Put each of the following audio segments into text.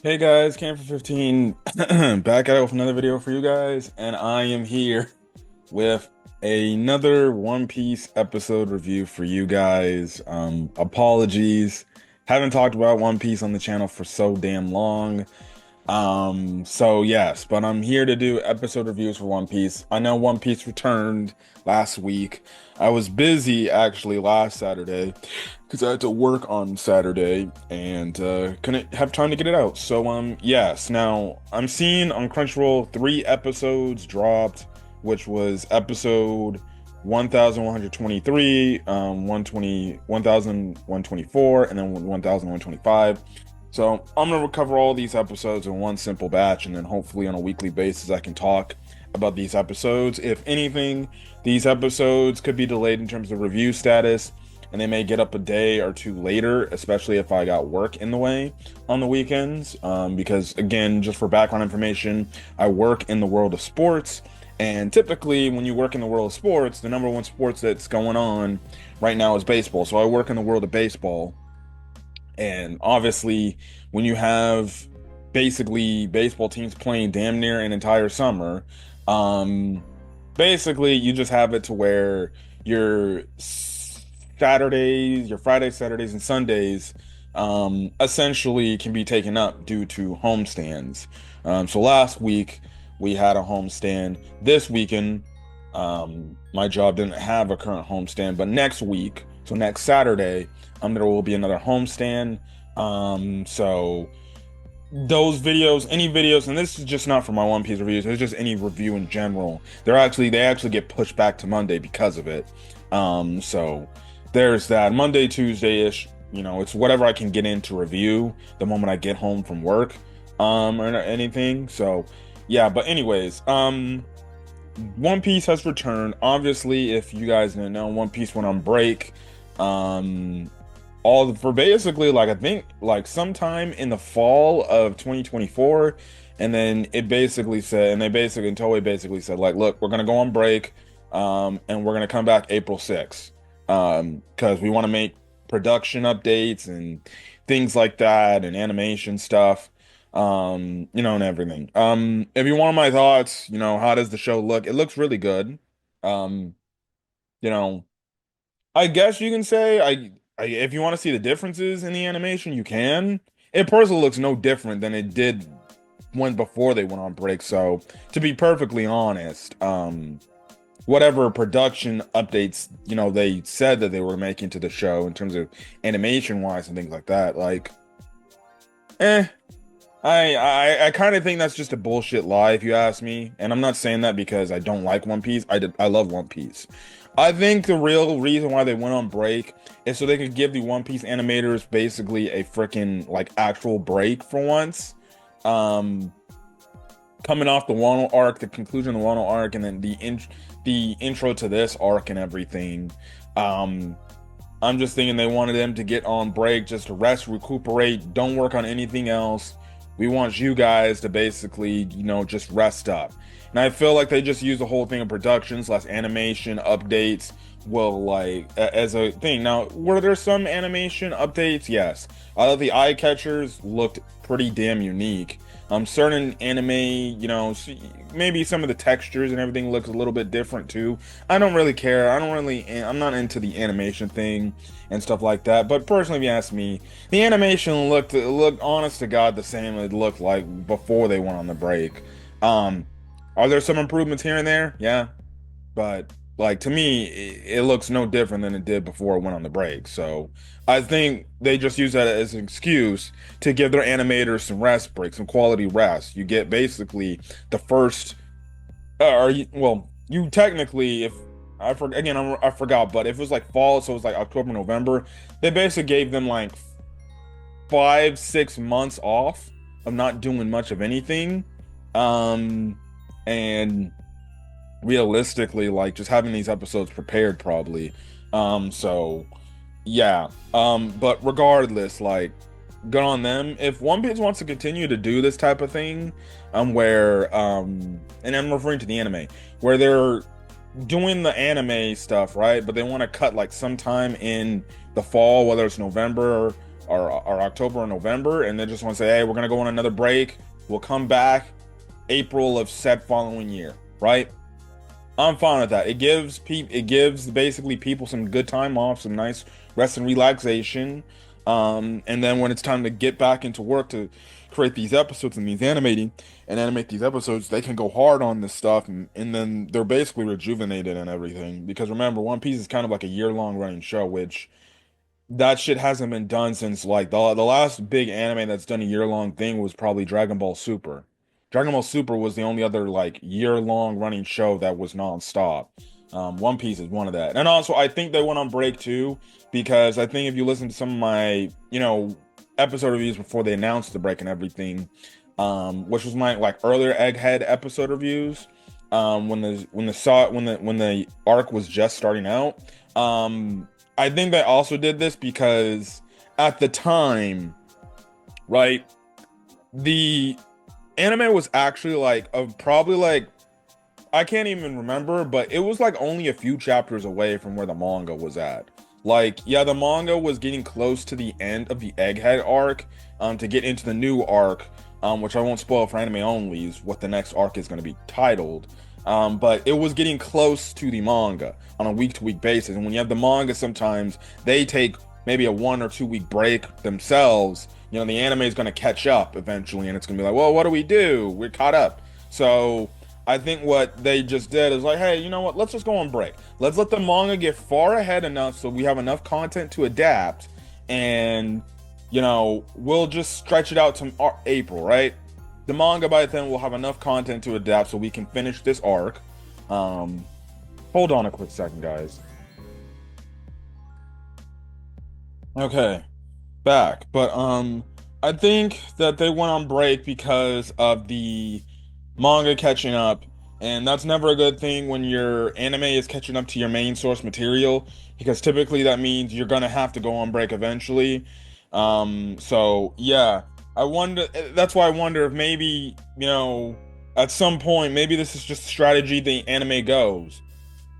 Hey guys, Cam for 15 back at it with another video for you guys, and I am here with another One Piece episode review for you guys. Apologies, haven't talked about One Piece on the channel for so damn long. So yes, but I'm here to do episode reviews for One Piece. I know One Piece returned last week. I was busy actually last Saturday because I had to work on Saturday and couldn't have time to get it out. So yes, now I'm seeing on Crunchyroll 3 episodes dropped, which was episode 1123, 120, 1124, and then 1125. So I'm gonna recover all these episodes in one simple batch, and then hopefully on a weekly basis I can talk about these episodes. If anything, these episodes could be delayed in terms of review status, and they may get up a day or two later, especially if I got work in the way on the weekends. Because again, just for background information, I work in the world of sports, and typically when you work in the world of sports, the number one sports that's going on right now is baseball. So I work in the world of baseball. And obviously, when you have basically baseball teams playing damn near an entire summer, um, basically you just have it to where your Saturdays, your Fridays, Saturdays, and Sundays, essentially can be taken up due to homestands. So last week we had a homestand. This weekend, my job didn't have a current homestand, but next week, so next Saturday, there will be another homestand. So those videos, any videos, and this is just not for my One Piece reviews, it's just any review in general. They actually get pushed back to Monday because of it. So there's that Monday, Tuesday-ish, it's whatever I can get into review the moment I get home from work, or anything. So yeah, but anyways, One Piece has returned. Obviously, if you guys didn't know, One Piece went on break. All for basically like I think like sometime in the fall of 2024, and then it basically said, and they basically and Toei basically said like, look, we're gonna go on break, and we're gonna come back April 6th, because we want to make production updates and things like that and animation stuff, and everything. If you want my thoughts, how does the show look? It looks really good. Um, you know. I guess you can say if you want to see the differences in the animation, you can. It personally looks no different than it did when before they went on break. So to be perfectly honest, whatever production updates, they said that they were making to the show in terms of animation wise and things like that, like, eh, I kind of think that's just a bullshit lie if you ask me. And I'm not saying that because I don't like One Piece. I love One Piece. I think the real reason why they went on break is so they could give the One Piece animators basically a freaking like actual break for once. Um, Coming off the Wano arc, the conclusion of the Wano arc, and then the intro to this arc and everything. Um, I'm just thinking they wanted them to get on break just to rest, recuperate, don't work on anything else. We want you guys to basically, just rest up. And I feel like they just use the whole thing of productions, less animation updates, will like as a thing. Now, were there some animation updates? Yes. I thought the eye catchers looked pretty damn unique. Certain anime, maybe some of the textures and everything looks a little bit different too. I don't really care. I'm not into the animation thing and stuff like that. But personally, if you ask me, the animation looked honest to God the same it looked like before they went on the break. Are there some improvements here and there? Yeah, but like to me, it looks no different than it did before it went on the break. So I think they just use that as an excuse to give their animators some rest breaks, some quality rest. You get basically the first, you technically, if I forgot, but if it was like fall, so it was like October, November, they basically gave them like 5, 6 months off of not doing much of anything. And realistically, like just having these episodes prepared probably. So yeah. But regardless, like good on them. If One Piece wants to continue to do this type of thing, where and I'm referring to the anime, where they're doing the anime stuff, right? But they want to cut like sometime in the fall, whether it's November or October or November, and they just want to say, hey, we're gonna go on another break. We'll come back April of said following year, right? I'm fine with that. It gives basically people some good time off, some nice rest and relaxation. And then when it's time to get back into work to create these episodes and these animate these episodes, they can go hard on this stuff, and then they're basically rejuvenated and everything. Because remember, One Piece is kind of like a year-long running show, which that shit hasn't been done since like the last big anime that's done a year-long thing was probably Dragon Ball Super. Dragon Ball Super was the only other like year-long running show that was non-stop. One Piece is one of that. And also I think they went on break too, because I think if you listen to some of my, episode reviews before they announced the break and everything, which was my like earlier Egghead episode reviews, when the arc was just starting out. I think they also did this because at the time, right, the anime was actually like probably like I can't even remember, but it was like only a few chapters away from where the manga was at. Like, yeah, the manga was getting close to the end of the Egghead arc, to get into the new arc, which I won't spoil for anime onlys what the next arc is going to be titled. But it was getting close to the manga on a week-to-week basis. And when you have the manga, sometimes they take maybe a 1 or 2 week break themselves. The anime is going to catch up eventually, and it's going to be like, well, what do we do? We're caught up. So I think what they just did is like, hey, you know what? Let's just go on break. Let's let the manga get far ahead enough so we have enough content to adapt, and we'll just stretch it out to April, right? The manga by then will have enough content to adapt so we can finish this arc. Hold on a quick second, guys. Okay, back. But I think that they went on break because of the manga catching up, and that's never a good thing when your anime is catching up to your main source material, because typically that means you're gonna have to go on break eventually. So yeah, I wonder. That's why I wonder if maybe at some point maybe this is just the strategy the anime goes.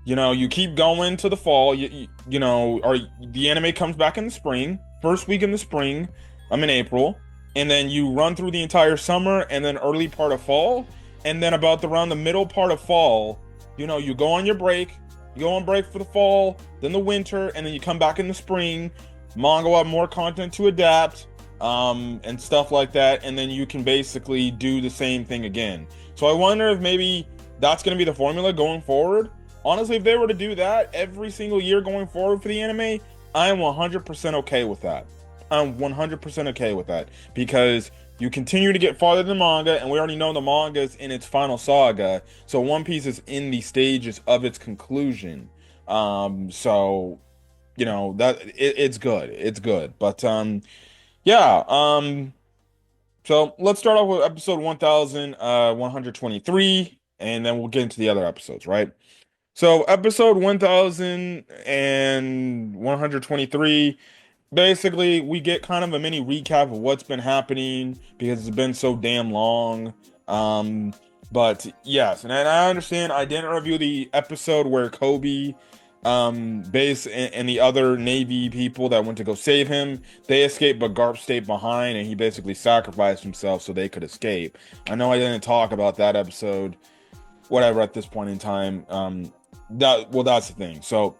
You keep going to the fall. Or the anime comes back in the spring, first week in the spring. I'm in April, and then you run through the entire summer and then early part of fall, and then about around the middle part of fall, you go on your break. You go on break for the fall, then the winter, and then you come back in the spring. Manga will have more content to adapt, and stuff like that, and then you can basically do the same thing again. So I wonder if maybe that's going to be the formula going forward. Honestly, if they were to do that every single year going forward for the anime, I am 100% okay with that. I'm 100% okay with that, because you continue to get farther than the manga, and we already know the manga is in its final saga, so One Piece is in the stages of its conclusion. So that it's good. It's good. But yeah. So let's start off with episode 1123, and then we'll get into the other episodes, right? So episode 1123, basically we get kind of a mini recap of what's been happening because it's been so damn long. But yes, and I understand I didn't review the episode where Kobe, base and the other Navy people that went to go save him, they escaped, but Garp stayed behind, and he basically sacrificed himself so they could escape. I know I didn't talk about that episode, whatever, at this point in time. That's the thing. So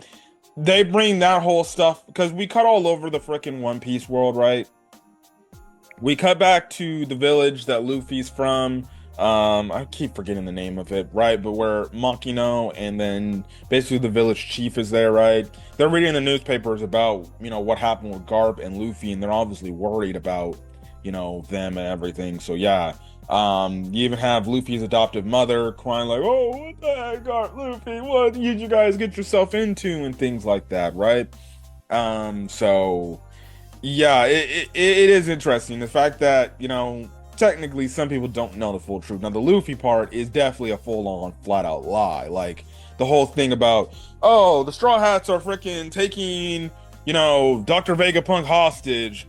they bring that whole stuff, because we cut all over the freaking One Piece world, right? We cut back to the village that Luffy's from. I keep forgetting the name of it, right? But where Makino and then basically the village chief is there, right? They're reading the newspapers about, what happened with Garp and Luffy, and they're obviously worried about, them and everything. So yeah, you even have Luffy's adoptive mother crying like, "Oh, what the heck, Garp, Luffy? What did you guys get yourself into?" and things like that, right? So yeah, it is interesting, the fact that technically some people don't know the full truth. Now the Luffy part is definitely a full-on flat-out lie, like the whole thing about, oh, the Straw Hats are freaking taking Dr. Vegapunk hostage.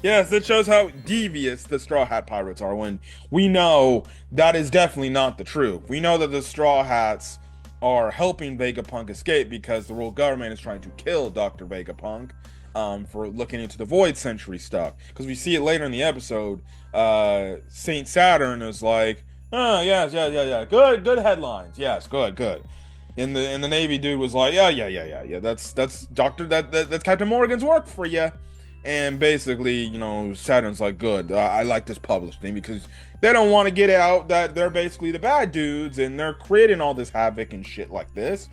Yes, it shows how devious the Straw Hat Pirates are, when we know that is definitely not the truth. We know that the Straw Hats are helping Vegapunk escape because the world government is trying to kill Dr. Vegapunk. for looking into the Void Century stuff, because we see it later in the episode. Saint Saturn is like, oh yes, yeah, good headlines, yes, good. And the Navy dude was like, yeah. That's Doctor, that's Captain Morgan's work for you. And basically, Saturn's like, good, I like this publishing, because they don't want to get out that they're basically the bad dudes and they're creating all this havoc and shit like this.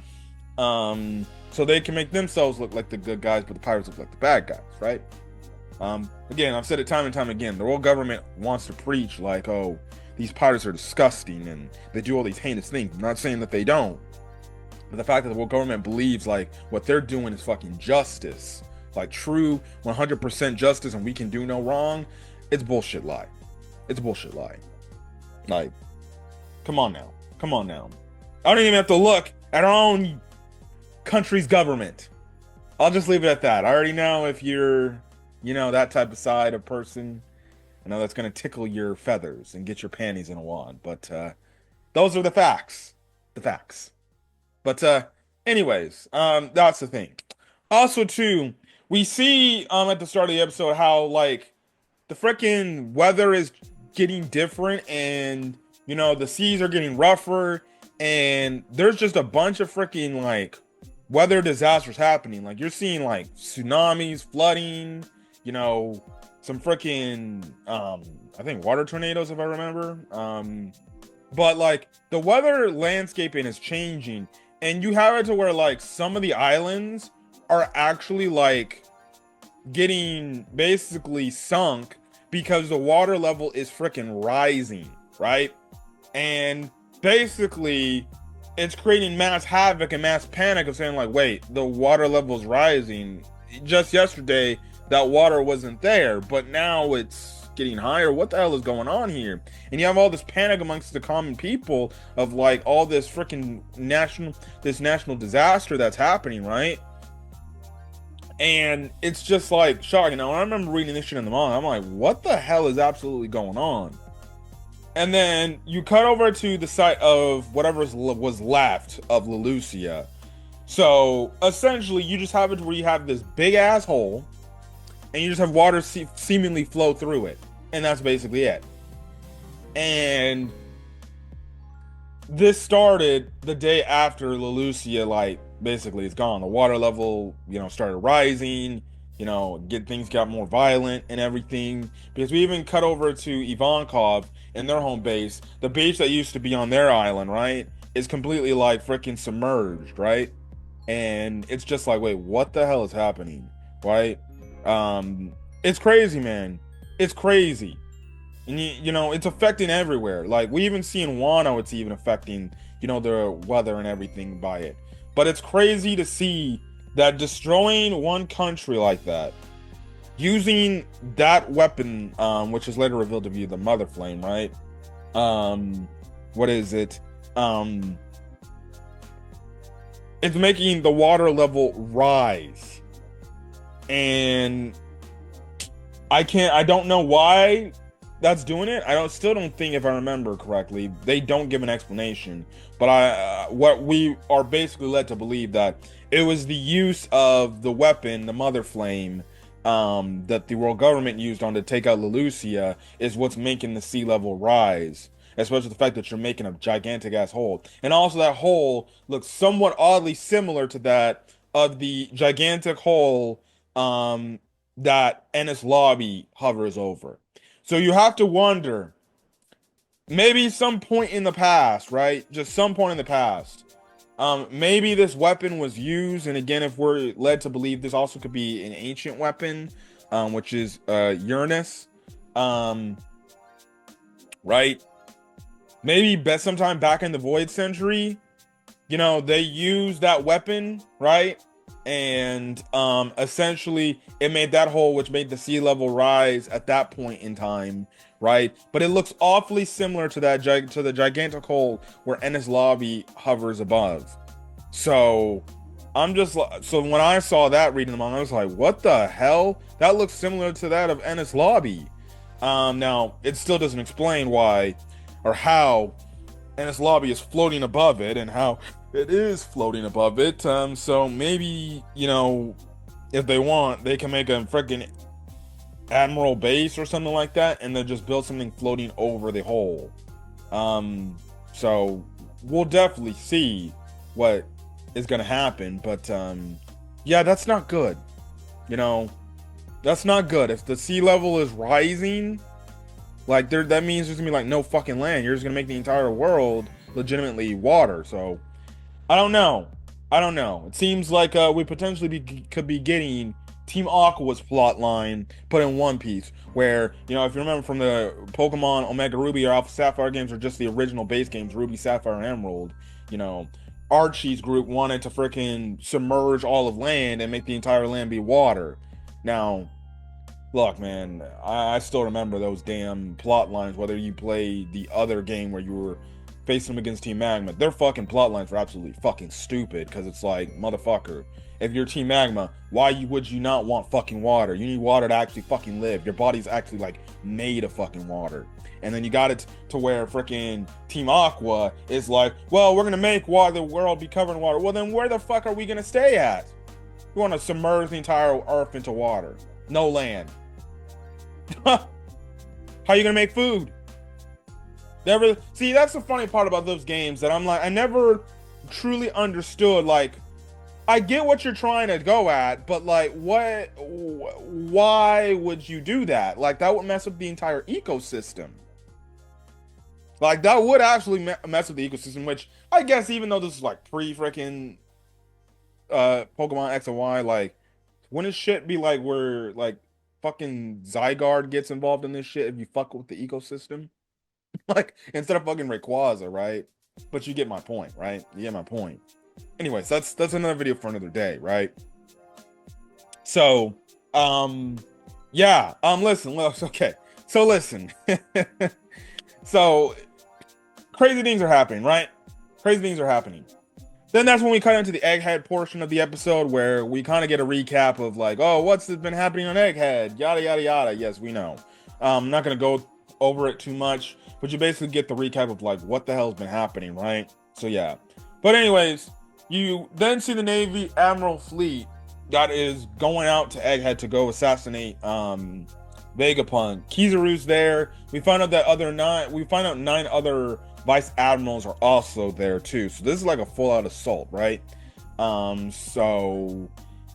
So they can make themselves look like the good guys, but the pirates look like the bad guys, right? Again, I've said it time and time again. The world government wants to preach like, oh, these pirates are disgusting and they do all these heinous things. I'm not saying that they don't, but the fact that the world government believes like what they're doing is fucking justice, like true 100% justice, and we can do no wrong, it's bullshit lie. It's a bullshit lie. Like, come on now. I don't even have to look at our own country's government. I'll just leave it at that. I already know if you're, that type of side of person, I know that's going to tickle your feathers and get your panties in a wad. But those are the facts. But anyways, that's the thing. Also, too, we see at the start of the episode how, like, the freaking weather is getting different, and, the seas are getting rougher, and there's just a bunch of freaking, like, weather disasters happening. Like, you're seeing, like, tsunamis, flooding, some freaking, I think water tornadoes, if I remember. But, like, the weather landscaping is changing, and you have it to where, like, some of the islands are actually, like, getting basically sunk because the water level is freaking rising, right? And basically, it's creating mass havoc and mass panic of saying, like, wait, the water level's rising. Just yesterday, that water wasn't there, but now it's getting higher. What the hell is going on here? And you have all this panic amongst the common people of, like, all this freaking national disaster that's happening, right? And it's just, like, shocking. Now, I remember reading this shit in the manga. I'm like, what the hell is absolutely going on? And then you cut over to the site of whatever was left of Lelucia. So, essentially, you just have it where you have this big-ass hole, and you just have water seemingly flow through it. And that's basically it. And this started the day after Lelucia, like, basically is gone. The water level, started rising, things got more violent and everything. Because we even cut over to Ivankov and their home base. The beach that used to be on their island, right, is completely, like, freaking submerged, right? And it's just like, wait, what the hell is happening, right? It's crazy, man. It's crazy. And it's affecting everywhere. Like, we even see in Wano, it's even affecting, the weather and everything by it. But it's crazy to see that destroying one country like that, using that weapon, which is later revealed to be the Mother Flame, right? What is it? It's making the water level rise. And I don't know why that's doing it. Still don't think, if I remember correctly, they don't give an explanation. But what we are basically led to believe that it was the use of the weapon, the Mother Flame, that the world government used on to take out Lelucia is what's making the sea level rise. Especially the fact that you're making a gigantic ass hole. And also that hole looks somewhat oddly similar to that of the gigantic hole that Ennis Lobby hovers over. So you have to wonder, maybe some point in the past, right? Just some point in the past, maybe this weapon was used. And again, if we're led to believe, this also could be an ancient weapon, which is Uranus, right? Maybe sometime back in the Void Century, they used that weapon, right? And essentially it made that hole, which made the sea level rise at that point in time, right? But it looks awfully similar to that to the gigantic hole where Ennis Lobby hovers above. So when I saw that reading the manga, I was like, what the hell? That looks similar to that of Ennis Lobby. Now it still doesn't explain why or how Ennis Lobby is floating above it and how it is floating above it. So maybe, if they want, they can make a freaking admiral base or something like that, and then just build something floating over the hole. So we'll definitely see what is gonna happen, but yeah, that's not good. You know, that's not good. If the sea level is rising, like that means there's gonna be like no fucking land. You're just gonna make the entire world legitimately water. So I don't know. I don't know. It seems like we potentially could be getting Team Aqua's plot line put in One Piece, where, you know, if you remember from the Pokemon Omega Ruby or Alpha Sapphire games, or just the original base games, Ruby, Sapphire, and Emerald, you know, Archie's group wanted to freaking submerge all of land and make the entire land be water. Now, look, man, I still remember those damn plot lines, whether you play the other game where you were facing them against Team Magma. Their fucking plot lines were absolutely fucking stupid, because it's like, motherfucker, if you're Team Magma, would you not want fucking water? You need water to actually fucking live. Your body's actually like made of fucking water. And then you got it to where freaking Team Aqua is like, well, we're gonna make the world be covered in water. Well, then where the fuck are we gonna stay at? We want to submerge the entire Earth into water. No land. How are you gonna make food? Never see. That's the funny part about those games, that I'm like, I never truly understood. Like, I get what you're trying to go at, but like, what? Why would you do that? Like, that would mess up the entire ecosystem. Like, that would actually mess up the ecosystem. Which I guess, even though this is like pre-freaking Pokemon X and Y, like, wouldn't shit be like where like fucking Zygarde gets involved in this shit if you fuck with the ecosystem? Like, instead of fucking Rayquaza, right? But you get my point, right? You get my point. Anyways, that's another video for another day, right? So, yeah, listen, okay. So listen. So crazy things are happening, right? Crazy things are happening. Then that's when we cut into the Egghead portion of the episode, where we kind of get a recap of like, oh, what's been happening on Egghead? Yada, yada, yada. Yes, we know. I'm not going to go over it too much, but you basically get the recap of like what the hell's been happening, right? So yeah. But anyways, you then see the Navy Admiral fleet that is going out to Egghead to go assassinate Vegapunk. Kizaru's there. We find out that 9 other vice admirals are also there too. So this is like a full-out assault, right? So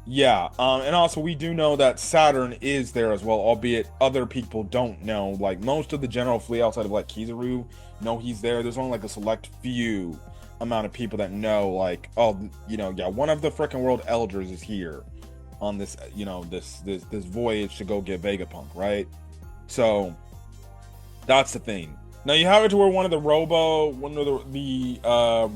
yeah. And also we do know that Saturn is there as well, albeit other people don't know. Like, most of the general fleet outside of like Kizaru know he's there. There's only like a select few amount of people that know, like, oh, you know, yeah, one of the freaking world elders is here on this, you know, this voyage to go get Vegapunk, right? So that's the thing. Now you have it to where one of the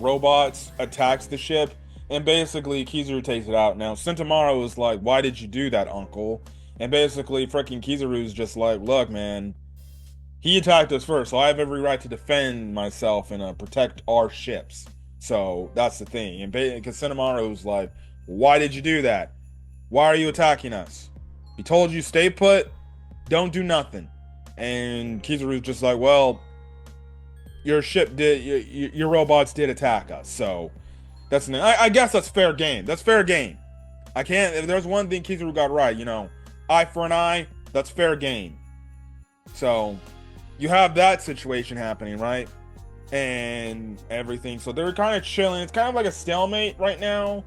robots attacks the ship, and basically Kizaru takes it out. Now Sentomaru is like, why did you do that, uncle? And basically freaking Kizaru's just like, look, man, he attacked us first, so I have every right to defend myself and protect our ships. So that's the thing. And because Sentomaru's like, why did you do that? Why are you attacking us? He told you stay put, don't do nothing. And Kizaru's just like, well, your robots did attack us, so that's I guess that's fair game. That's fair game. I can't. If there's one thing Kizaru got right, you know, eye for an eye. That's fair game. So you have that situation happening, right? And everything. So they're kind of chilling. It's kind of like a stalemate right now.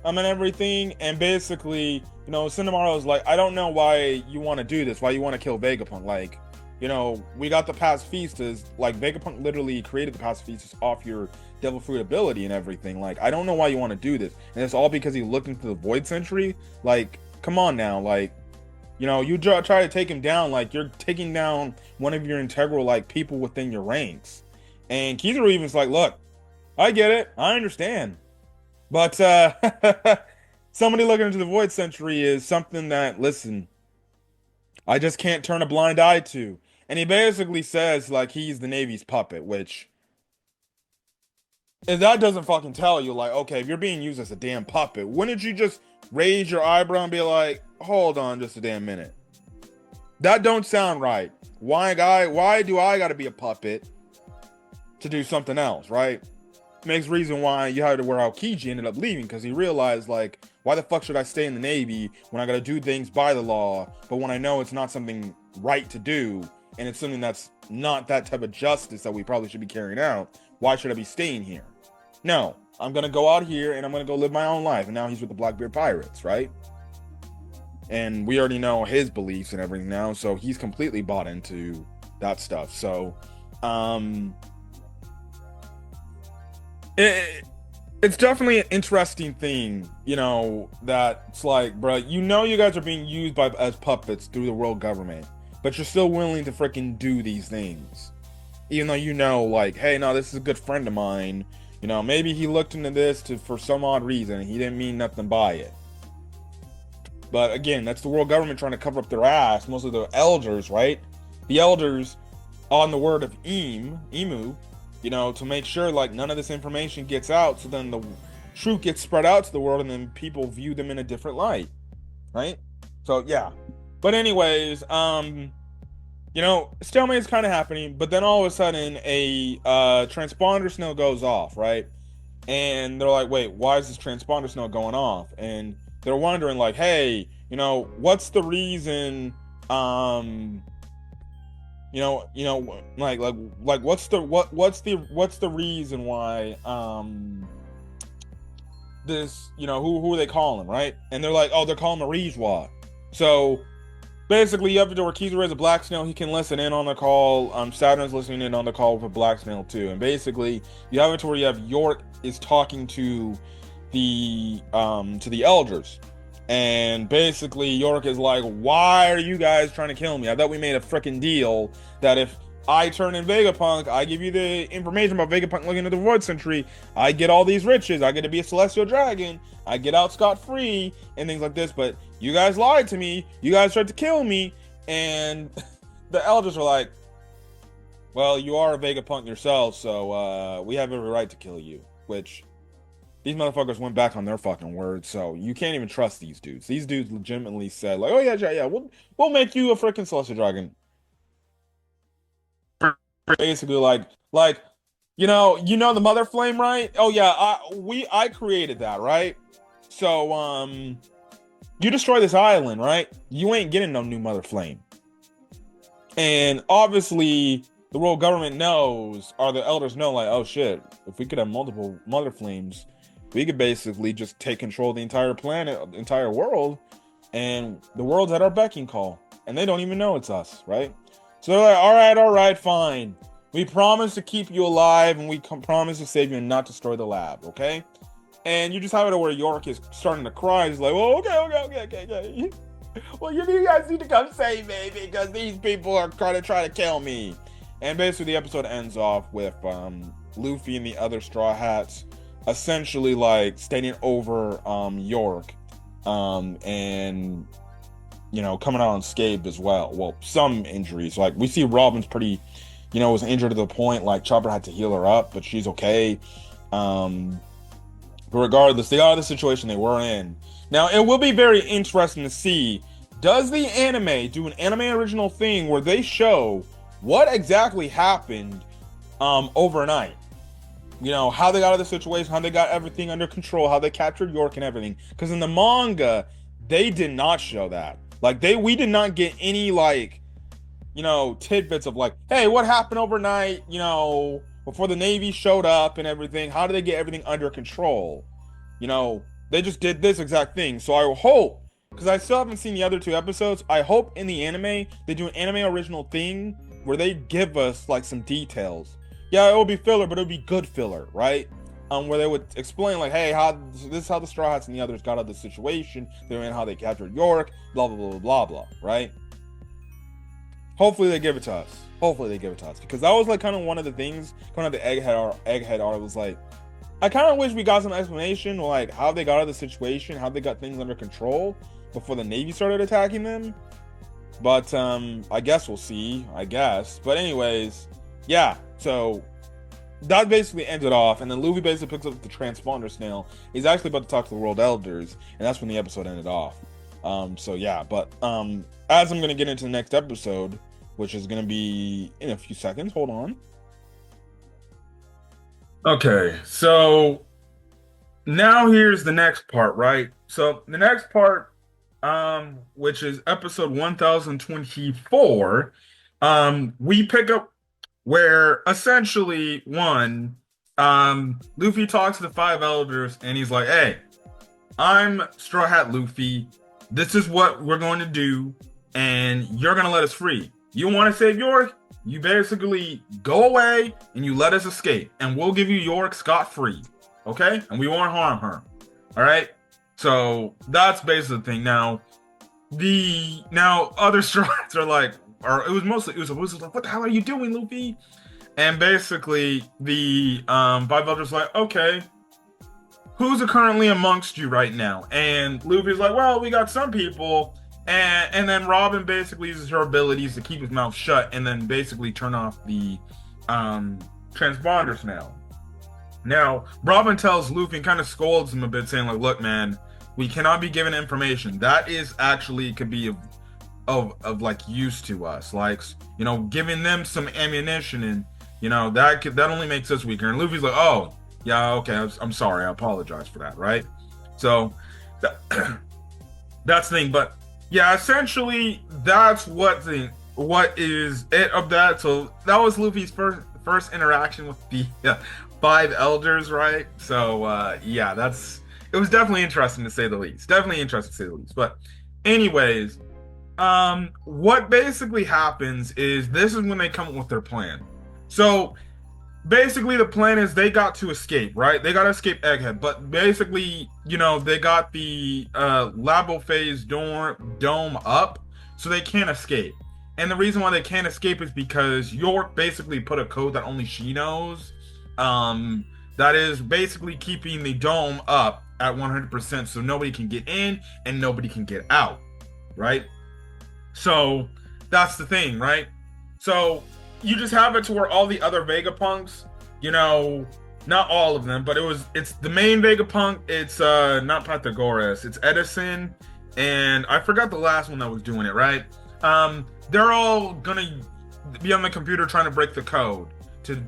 And everything. And basically, you know, Sentomaru is like, I don't know why you want to do this. Why you want to kill Vegapunk? Like, you know, we got the pacifistas. Like, Vegapunk literally created the pacifistas off your devil fruit ability and everything. Like, I don't know why you want to do this. And it's all because he looked into the void sentry. Like, come on now. Like, you know, you try to take him down. Like, you're taking down one of your integral, like, people within your ranks. And Kizaru even's like, look, I get it. I understand. But somebody looking into the void sentry is something that, listen, I just can't turn a blind eye to. And he basically says, like, he's the Navy's puppet, which, if that doesn't fucking tell you, like, okay, if you're being used as a damn puppet, wouldn't you just raise your eyebrow and be like, hold on just a damn minute? That don't sound right. Why do I gotta be a puppet to do something else, right? makes reason why you had to where Aokiji ended up leaving, because he realized, like, why the fuck should I stay in the Navy when I gotta do things by the law, but when I know it's not something right to do, and it's something that's not that type of justice that we probably should be carrying out, why should I be staying here? No, I'm gonna go out here and I'm gonna go live my own life. And now he's with the Blackbeard Pirates, right? And we already know his beliefs and everything now, so he's completely bought into that stuff. So it's definitely an interesting thing, you know, that it's like, bro, you know, you guys are being used as puppets through the world government, but you're still willing to freaking do these things, even though you know, like, hey, no, this is a good friend of mine. You know, maybe he looked into this for some odd reason and he didn't mean nothing by it. But again, that's the world government trying to cover up their ass, mostly the elders, right? The elders, on the word of Emu, you know, to make sure, like, none of this information gets out, so then the truth gets spread out to the world and then people view them in a different light, right? So, yeah. But anyways, you know, stalemate is kind of happening, but then all of a sudden a transponder signal goes off, right? And they're like, wait, why is this transponder signal going off? And they're wondering, like, hey, you know, what's the reason, like what's the reason why this, you know, who are they calling, right? And they're like, oh, they're calling Marijwa. So basically, you have to do where Kizaru is a black snail. He can listen in on the call. Saturn's listening in on the call with a black snail too. And basically, you have it to where you have York is talking to the elders, and basically York is like, why are you guys trying to kill me? I thought we made a freaking deal that if I turn in Vegapunk, I give you the information about Vegapunk looking at the Void Century, I get all these riches, I get to be a celestial dragon, I get out scot-free and things like this. But you guys lied to me, you guys tried to kill me. And the elders are like, well, you are a Vegapunk yourself, so we have every right to kill you. Which, these motherfuckers went back on their fucking word, so you can't even trust these dudes. These dudes legitimately said, like, oh yeah, we'll make you a freaking celestial dragon. Basically, like, you know the Mother Flame, right? Oh yeah, I created that, right? So you destroy this island, right? You ain't getting no new Mother Flame. And obviously the world government knows, or the elders know, like, oh shit, if we could have multiple Mother Flames, we could basically just take control of the entire planet, the entire world, and the world's at our beck and call, and they don't even know it's us, right? So they're like, all right, fine. We promise to keep you alive, and we promise to save you and not destroy the lab, okay? And you just have it where York is starting to cry. He's like, well, okay. Well, you guys need to come save me because these people are trying to kill me. And basically the episode ends off with Luffy and the other Straw Hats essentially like standing over York and, you know, coming out unscathed as well. Well, some injuries. Like, we see Robin's pretty, you know, was injured to the point like Chopper had to heal her up, but she's okay. But regardless, they are the situation they were in. Now, it will be very interesting to see, does the anime do an anime original thing where they show what exactly happened overnight? You know, how they got out of the situation, how they got everything under control, how they captured York and everything. Because in the manga, they did not show that. Like, we did not get any, like, you know, tidbits of like, hey, what happened overnight, you know, before the Navy showed up and everything? How did they get everything under control? You know, they just did this exact thing. So I hope, because I still haven't seen the other 2 episodes, I hope in the anime they do an anime original thing where they give us like some details. Yeah, it will be filler, but it would be good filler, right? Where they would explain like, hey, this is how the Straw Hats and the others got out of the situation, how they captured York, blah blah blah blah blah, right? Hopefully they give it to us. Because that was like kind of one of the things, kind of the Egghead Arc was like, I kind of wish we got some explanation, like how they got out of the situation, how they got things under control before the Navy started attacking them. But I guess we'll see, But anyways, yeah, so that basically ended off, and then Luffy basically picks up the transponder snail. He's actually about to talk to the world elders, and that's when the episode ended off. So yeah, but as I'm gonna get into the next episode, which is gonna be in a few seconds, hold on. Okay, so now here's the next part, right? So the next part, which is episode 1024, we pick up where essentially Luffy talks to the five elders and he's like, "Hey, I'm Straw Hat Luffy. This is what we're going to do, and you're going to let us free. You want to save York? You basically go away and you let us escape, and we'll give you York scot-free. Okay? And we won't harm her. All right? So that's basically the thing. Now other Straw Hats are like, or it was like, what the hell are you doing, Luffy? And basically the five elders like, okay, who's currently amongst you right now? And Luffy's like, well, we got some people. And then Robin basically uses her abilities to keep his mouth shut and then basically turn off the transponders now. Now, Robin tells Luffy and kind of scolds him a bit, saying, like, look, man, we cannot be given information. That is actually could be of like use to us. Like, giving them some ammunition and that only makes us weaker. And Luffy's like, oh, yeah, okay, I'm sorry, I apologize for that, right? So that, that's the thing, but yeah, essentially that's what is it of that. So that was Luffy's first interaction with the five elders, right? So yeah, it was definitely interesting to say the least. Definitely interesting to say the least. But anyways, what basically happens is this is when they come up with their plan. So basically the plan is they got to escape, right? They got to escape Egghead, but basically, they got the labo phase dome up, so they can't escape. And the reason why they can't escape is because York basically put a code that only she knows. That is basically keeping the dome up at 100%, so nobody can get in and nobody can get out, right? So that's the thing, right? So you just have it to where all the other Vegapunks, not all of them, but it's the main Vegapunk. It's not Pythagoras, it's Edison, and I forgot the last one that was doing it, right? They're all gonna be on the computer trying to break the code to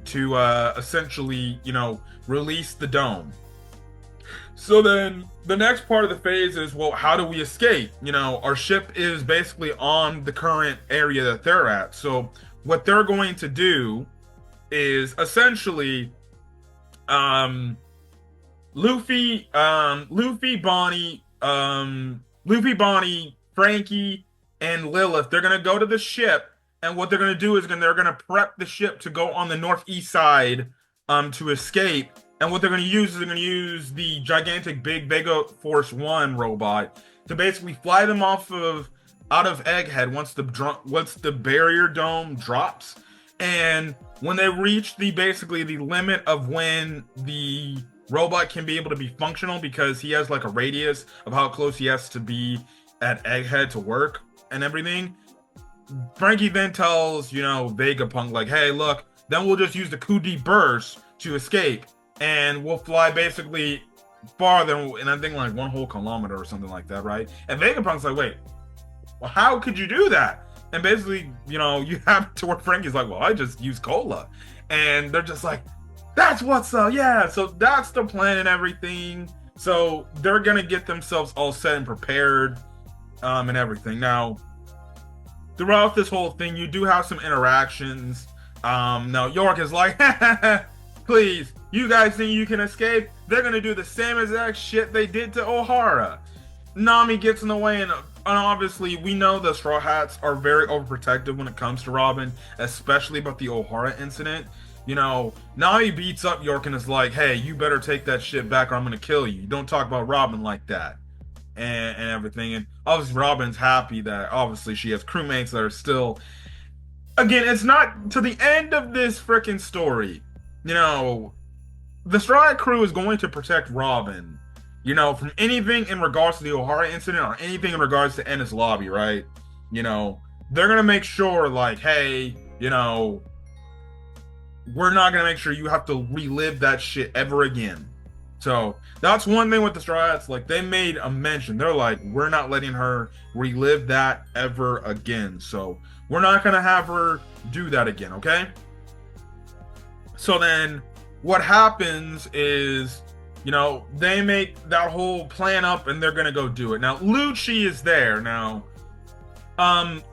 essentially, release the dome. So then the next part of the phase is, well, how do we escape? Our ship is basically on the current area that they're at. So what they're going to do is essentially Luffy, Bonnie, Frankie, and Lilith, they're gonna go to the ship, and what they're gonna do is they're gonna prep the ship to go on the northeast side to escape. And what they're gonna use is they're gonna use the gigantic big Vega Force One robot to basically fly them out of Egghead once the barrier dome drops. And when they reach basically the limit of when the robot can be able to be functional, because he has like a radius of how close he has to be at Egghead to work and everything, Frankie then tells, Vegapunk, like, hey, look, then we'll just use the Kudi burst to escape, and we'll fly basically farther, and I think like 1 whole kilometer or something like that, right? And Vegapunk's like, wait, well, how could you do that? And basically, you have to where Frankie's like, well, I just use cola. And they're just like, that's what's up. Yeah. So that's the plan and everything. So they're going to get themselves all set and prepared and everything. Now, throughout this whole thing, you do have some interactions. Now, York is like, please, you guys think you can escape? They're going to do the same exact shit they did to Ohara. Nami gets in the way, and obviously we know the Straw Hats are very overprotective when it comes to Robin, especially about the Ohara incident. Nami beats up York and is like, hey, you better take that shit back or I'm gonna kill you. Don't talk about Robin like that. And everything. And obviously Robin's happy that obviously she has crewmates that are still, again, it's not to the end of this freaking story. The Straw Hat crew is going to protect Robin, from anything in regards to the Ohara incident or anything in regards to Ennis Lobby, right? They're going to make sure, like, hey, we're not going to make sure you have to relive that shit ever again. So that's one thing with the Straw Hats. Like, they made a mention. They're like, we're not letting her relive that ever again. So we're not going to have her do that again, okay? So then what happens is, they make that whole plan up and they're gonna go do it. Now, Lucci is there. Now,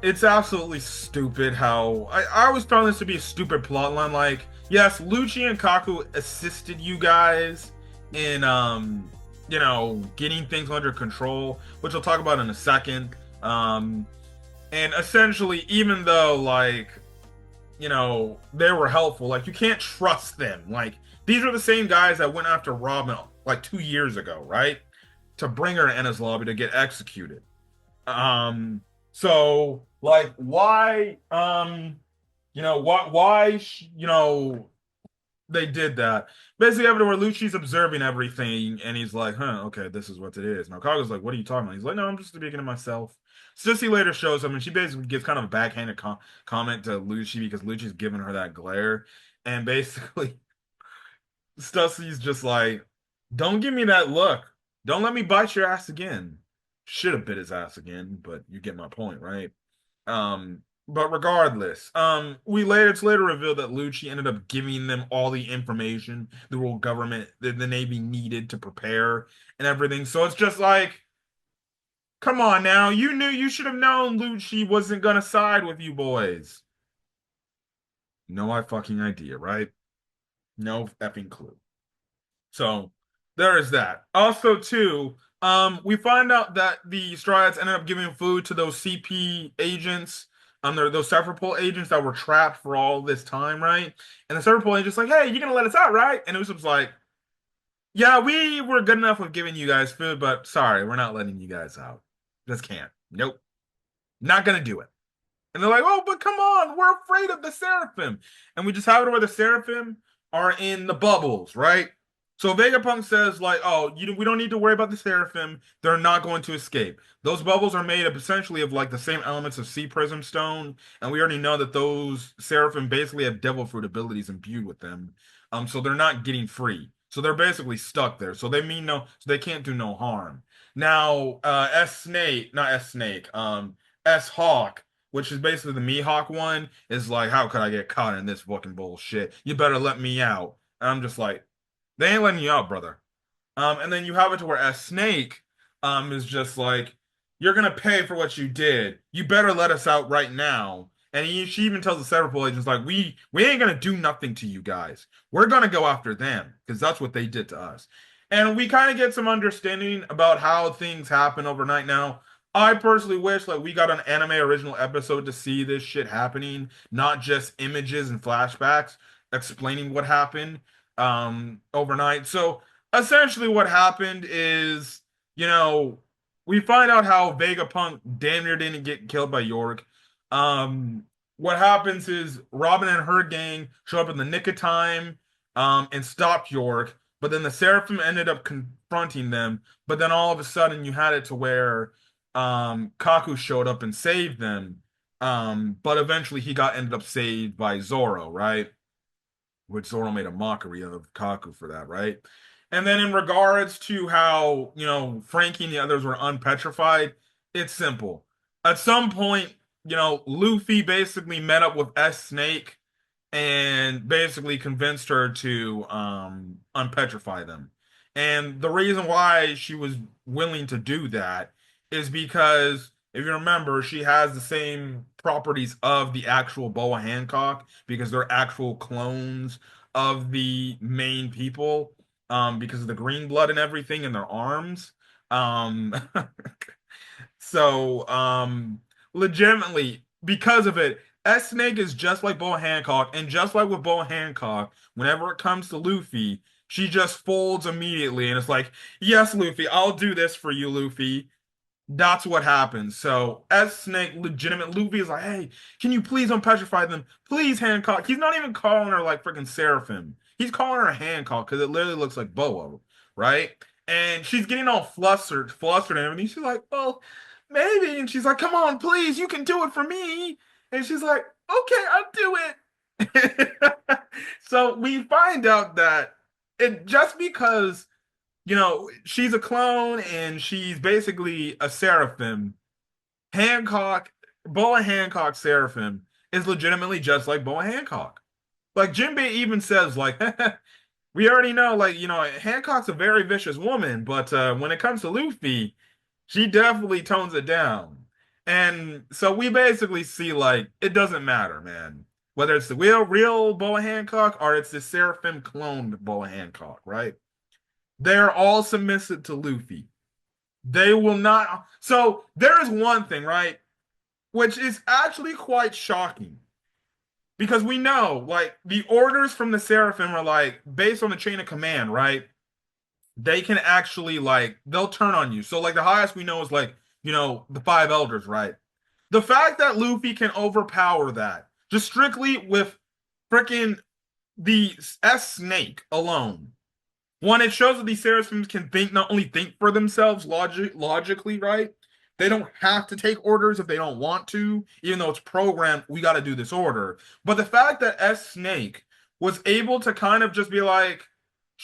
it's absolutely stupid how I always found this to be a stupid plotline. Like, yes, Lucci and Kaku assisted you guys in getting things under control, which I'll talk about in a second. And essentially, even though they were helpful, like you can't trust them. Like these are the same guys that went after Robin like 2 years ago, right? To bring her to Enna's lobby to get executed. So like why they did that. Basically, everywhere Lucci's observing everything, and he's like, "Huh, okay, this is what it is." Now Kaga's like, "What are you talking about?" He's like, "No, I'm just speaking to myself." Sissy later shows him, and she basically gives kind of a backhanded comment to Lucci because Lucci's giving her that glare, and basically, Stussy's just like, "Don't give me that look. Don't let me bite your ass again." Should have bit his ass again, but you get my point, right? But regardless, it's later revealed that Lucci ended up giving them all the information the world government, the Navy needed to prepare and everything. So it's just like, come on now, you should have known Lucci wasn't gonna side with you boys. No, I fucking idea, right? No effing clue. So there is that. Also, too, we find out that the Strides ended up giving food to those CP agents, those Severpol agents that were trapped for all this time, right? And the Severpol agents like, "Hey, you're gonna let us out, right?" And Usopp's like, "Yeah, we were good enough with giving you guys food, but sorry, we're not letting you guys out. Just can't. Nope, not gonna do it." And they're like, "Oh, but come on, we're afraid of the Seraphim." And we just have it where the Seraphim are in the bubbles, right? So Vegapunk says, like, "Oh, we don't need to worry about the Seraphim. They're not going to escape. Those bubbles are made up essentially of like the same elements of Sea Prism Stone, and we already know that those Seraphim basically have Devil Fruit abilities imbued with them. So they're not getting free. So they're basically stuck there. So they can't do no harm. Now, S Snake, not S Snake, S Hawk, which is basically the Mihawk one, is like, how could I get caught in this fucking bullshit? You better let me out." And I'm just like, they ain't letting you out, brother. And then you have it to where S Snake is just like, "You're gonna pay for what you did. You better let us out right now." And she even tells the Cyberpol agents like, "We ain't gonna do nothing to you guys. We're gonna go after them because that's what they did to us." And we kind of get some understanding about how things happen overnight. Now, I personally wish like we got an anime original episode to see this shit happening, not just images and flashbacks explaining what happened overnight. So essentially what happened is, you know, we find out how Vegapunk damn near didn't get killed by York. What happens is Robin and her gang show up in the nick of time and stop York, but then the Seraphim ended up confronting them. But then all of a sudden you had it to where Kaku showed up and saved them. But eventually he ended up saved by Zoro, right? Which Zoro made a mockery of Kaku for that, right? And then in regards to how, Frankie and the others were unpetrified, it's simple. At some point, Luffy basically met up with S Snake and basically convinced her to unpetrify them. And the reason why she was willing to do that is because if you remember, she has the same properties of the actual Boa Hancock because they're actual clones of the main people because of the green blood and everything in their arms. Um, so, legitimately, because of it, S Snake is just like Boa Hancock, and just like with Boa Hancock, whenever it comes to Luffy, she just folds immediately, and it's like, "Yes, Luffy, I'll do this for you, Luffy." That's what happens. So as Snake, legitimate Luffy is like, "Hey, can you please unpetrify them? Please, Hancock." He's not even calling her like freaking Seraphim. He's calling her Hancock because it literally looks like Boa, right? And she's getting all flustered and everything. She's like, "Well, maybe." And she's like, "Come on, please, you can do it for me." And she's like, "Okay, I'll do it." So we find out that it just because she's a clone and she's basically a seraphim. Hancock, Boa Hancock Seraphim is legitimately just like Boa Hancock. Like Jinbei even says, like, we already know, like, Hancock's a very vicious woman, but when it comes to Luffy, she definitely tones it down. And so we basically see, like, it doesn't matter, man. Whether it's the real Boa Hancock or it's the Seraphim cloned Boa Hancock, right? They're all submissive to Luffy. They will not. So there is one thing, right? Which is actually quite shocking because we know, like, the orders from the Seraphim are like based on the chain of command, right? They can actually like they'll turn on you. So like the highest we know is like the five elders, right? The fact that Luffy can overpower that just strictly with freaking the S snake alone. One, it shows that these Seraphims can think not only think for themselves logically, right? They don't have to take orders if they don't want to, even though it's programmed, we got to do this order. But the fact that S Snake was able to kind of just be like,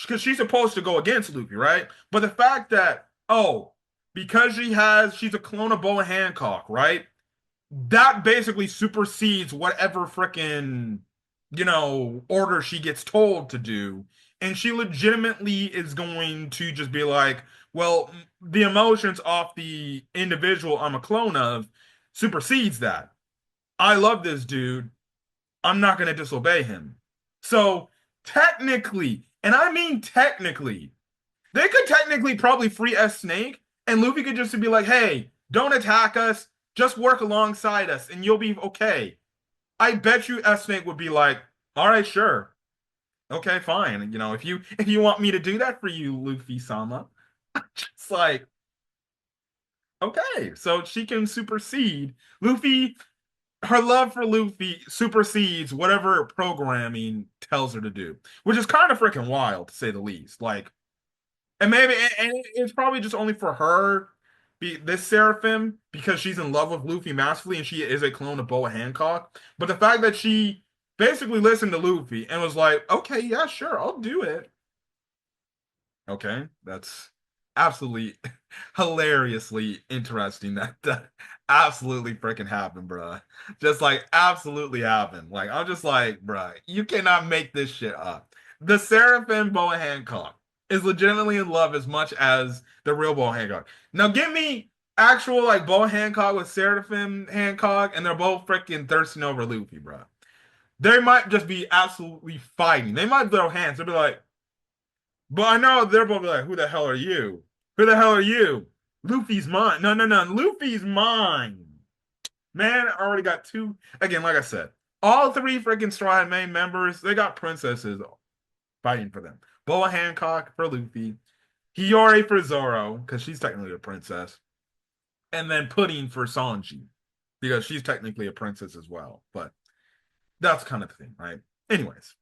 because she's supposed to go against Luffy, right? But the fact that, oh, because she's a clone of Boa Hancock, right? That basically supersedes whatever freaking order she gets told to do, and she legitimately is going to just be like, well, the emotions off the individual I'm a clone of supersedes that. I love this dude. I'm not going to disobey him. So technically, and I mean technically, they could technically probably free S Snake, and Luffy could just be like, "Hey, don't attack us. Just work alongside us, and you'll be okay." I bet you S Snake would be like, "All right, sure, okay, fine. If you want me to do that for you, Luffy Sama." Just like, okay, so she can supersede Luffy. Her love for Luffy supersedes whatever programming tells her to do, which is kind of freaking wild to say the least. Like, and maybe and it's probably just only for her, this Seraphim, because she's in love with Luffy massively and she is a clone of Boa Hancock. But the fact that she basically listened to Luffy and was like, okay, yeah, sure, I'll do it. Okay, that's absolutely hilariously interesting that absolutely freaking happened, bruh. Just like absolutely happened. Like I'm just like, bruh, you cannot make this shit up. The Seraphim Boa Hancock is legitimately in love as much as the real Boa Hancock. Now give me actual like Boa Hancock with Seraphim Hancock, and they're both freaking thirsting over Luffy, bruh. They might just be absolutely fighting. They might throw hands. They'll be like, but I know they're both like, who the hell are you? Who the hell are you? Luffy's mine. No, no, no. Luffy's mine. Man, I already got two. Again, like I said, all three freaking Straw Hat main members, they got princesses fighting for them. Boa Hancock for Luffy. Hiyori for Zoro, because she's technically a princess. And then Pudding for Sanji, because she's technically a princess as well. But that's kind of the thing, right? Anyways,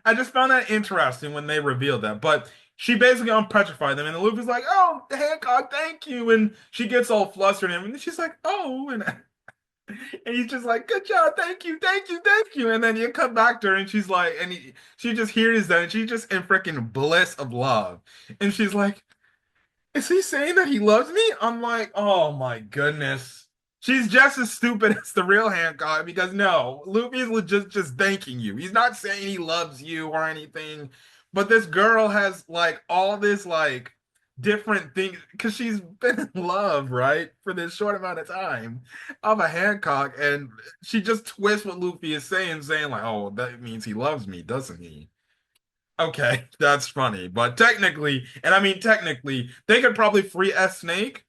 I just found that interesting when they revealed that. But she basically unpetrified them, and Luffy's like, "Oh, Hancock, thank you," and she gets all flustered, and she's like, "Oh," and he's just like, "Good job, thank you, thank you, thank you," and then you come back to her, and she's like, she just hears that, and she's just in freaking bliss of love, and she's like, is he saying that he loves me? I'm like, oh my goodness. She's just as stupid as the real Hancock because no, Luffy's legit just thanking you. He's not saying he loves you or anything. But this girl has like all this like different things because she's been in love, right? For this short amount of time of a Hancock. And she just twists what Luffy is saying like, oh, that means he loves me, doesn't he? Okay, that's funny. But technically, and I mean technically, they could probably free S Snake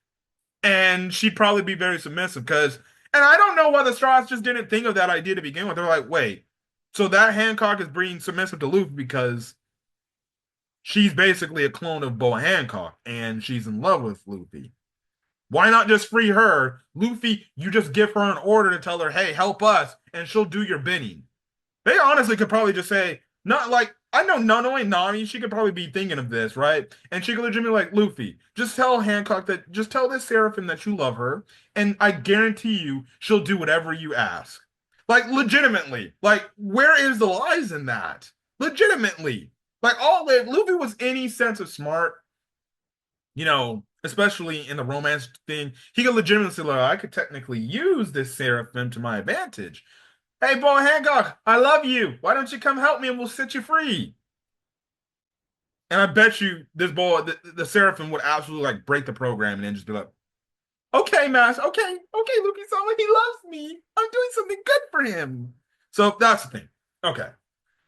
and she'd probably be very submissive because and I don't know why the Straws just didn't think of that idea to begin with. They're like, wait, so that Hancock is being submissive to Luffy because she's basically a clone of Boa Hancock and she's in love with Luffy. Why not just free her? Luffy, you just give her an order to tell her, hey, help us, and she'll do your bidding. They honestly could probably just say, not like, I know not only Nami, she could probably be thinking of this, right? And she could legitimately like, Luffy, just tell Hancock that, just tell this Seraphim that you love her, and I guarantee you she'll do whatever you ask. Like, legitimately. Like, where is the lies in that? Legitimately. Like, all if Luffy was any sense of smart, especially in the romance thing, he could legitimately say, like, I could technically use this Seraphim to my advantage. Hey, Boy Hancock, I love you. Why don't you come help me and we'll set you free? And I bet you this boy, the Seraphim would absolutely like break the program and then just be like, okay, Mass, okay, okay, Luffy-sama, he loves me. I'm doing something good for him. So that's the thing. Okay.